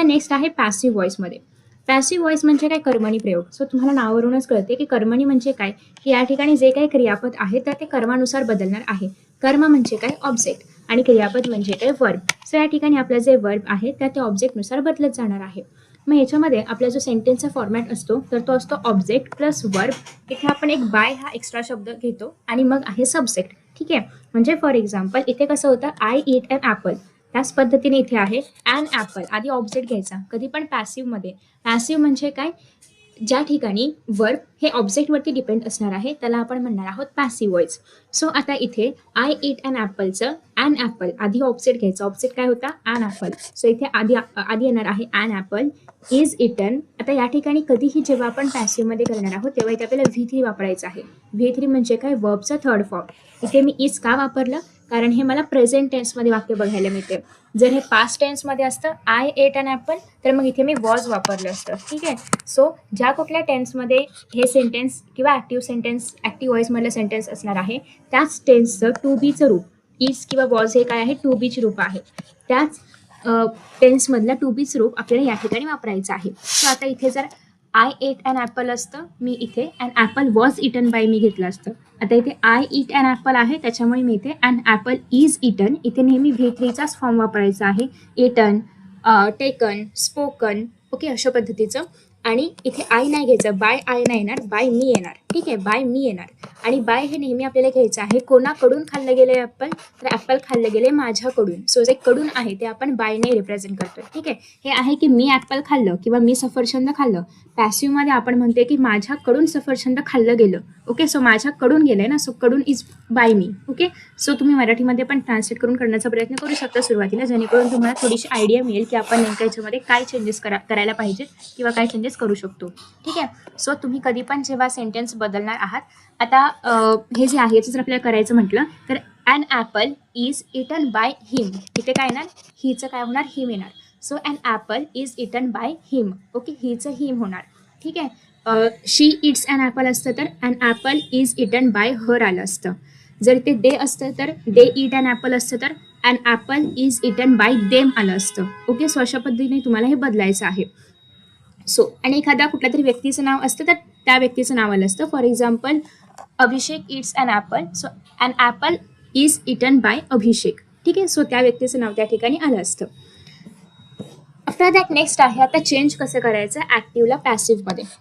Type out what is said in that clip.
आता नेक्स्ट आहे passive व्हॉइसमध्ये. Passive voice म्हणजे काय? कर्मणी प्रयोग. सो तुम्हाला नावावरूनच कळते की कर्मणी म्हणजे काय, की या ठिकाणी जे काही क्रियापद आहे तर ते कर्मानुसार बदलणार आहे. कर्म म्हणजे काय? ऑब्जेक्ट, आणि क्रियापद म्हणजे काय? वर्ब. सो या ठिकाणी आपलं जे वर्ब आहे तर ते ऑब्जेक्टनुसार बदलत जाणार आहे. मग याच्यामध्ये आपला जो सेंटेन्सचा फॉर्मॅट असतो तर तो असतो ऑब्जेक्ट प्लस वर्ब. इथे आपण एक बाय हा एक्स्ट्रा शब्द घेतो आणि मग आहे सबसेक्ट. ठीक आहे, म्हणजे फॉर एक्झाम्पल इथे कसं होतं, आय ईट अन ॲपल. त्याच पद्धतीने इथे आहे ॲन ॲपल. आधी ऑब्जेक्ट घ्यायचा, कधी पण पॅसिव्हमध्ये. पॅसिव्ह म्हणजे काय? ज्या ठिकाणी वर्ब हे ऑब्जेक्टवरती डिपेंड असणार आहे त्याला आपण म्हणणार आहोत पॅसिव्ह व्हॉइस. सो आता इथे आय ईट अन ॲपलचं ॲन ॲपल आधी ऑब्जेक्ट घ्यायचा. ऑब्जेक्ट काय होता? And Apple. सो इथे आधी येणार आहे ॲन ॲपल इज इटन. आता या ठिकाणी कधीही जेव्हा आपण पॅसिव्हमध्ये करणार आहोत तेव्हा इथे आपल्याला V3 वापरायचं आहे. V3 म्हणजे काय? वर्बचा थर्ड फॉर्म. इथे मी इज का वापरलं? कारण हे मला प्रेझेंट टेन्समध्ये वाक्य बघायला मिळते. जर हे पास्ट टेन्समध्ये असतं आय एट अन ॲपल तर मग इथे मी वॉज वापरलं असतं. ठीक आहे, सो ज्या कुठल्या टेन्समध्ये हे सेंटेन्स किंवा ॲक्टिव्ह व्हॉइसमधलं सेंटेन्स असणार आहे त्याच टेन्सचं टू बीचं रूप, इज किंवा वॉज हे काय आहे? टू बीची रूप आहे. त्याच टेन्समधलं टू बीचं रूप आपल्याला या ठिकाणी वापरायचं आहे. सो आता इथे जर आय एट अन ॲपल असतं, मी इथे अन ॲपल वॉज इटन बाय मी घेतलं असतं. आता इथे आय ईट अन ॲपल आहे त्याच्यामुळे मी इथे अन ॲपल इज इटन. इथे नेहमी V3चाच फॉर्म वापरायचा आहे. इटन, टेकन, स्पोकन, ओके, अशा पद्धतीचं. आणि इथे आय नाही घ्यायचं, बाय आय नाही येणार, बाय मी येणार. ठीक आहे, बाय मी येणार. आणि बाय हे नेहमी आपल्याला घ्यायचं आहे. कोणाकडून खाल्लं गेलं ॲपल? तर ॲपल खाल्लं गेले माझ्याकडून. सो जे कडून आहे ते आपण बायने रिप्रेझेंट करतोय. ठीक आहे, हे आहे की मी ॲपल खाल्लं किंवा मी सफरचंद खाल्लं. पॅसिव्हमध्ये आपण म्हणते की माझ्याकडून सफरचंद खाल्लं गेलं. ओके, सो माझ्याकडून गेलंय ना, सो कडून is by me. Okay, so तुम्ही मराठीमध्ये पण ट्रान्सलेट करून करण्याचा प्रयत्न करू शकता सुरुवातीला, जेणेकरून तुम्हाला थोडीशी आयडिया मिळेल की आपण नेमक्या याच्यामध्ये काय चेंजेस करायला पाहिजेत किंवा काय चेंजेस करू शकतो. ठीक आहे, सो तुम्ही कधी पण जेव्हा सेंटेन्स बदलणार आहात, आता हे जे आहे याचं जर आपल्याला करायचं म्हटलं तर an apple is eaten by him. इथे काय येणार? हिचं काय होणार? हिम येणार. So an apple is eaten by him. Okay, हिचं हिम होणार. ठीक आहे, शी इट्स अन ॲपल असतं तर an apple is eaten by her आलं असतं. जर ते दे असतं तर दे इट अन ॲपल असतं तर an apple is eaten by them आलं असतं. ओके, सो अशा पद्धतीने तुम्हाला हे बदलायचं आहे. सो आणि एखादा कुठल्या तरी व्यक्तीचं नाव असतं तर त्या व्यक्तीचं नाव आलं असतं. For example Abhishek it's an apple, so an apple is eaten by Abhishek. ठीक आहे, सो त्या व्यक्तीचं नाव त्या ठिकाणी आलं असतं. आफ्टर दॅट नेक्स्ट आहे आता चेंज कसं करायचं ॲक्टिव्हला पॅसिव्हमध्ये.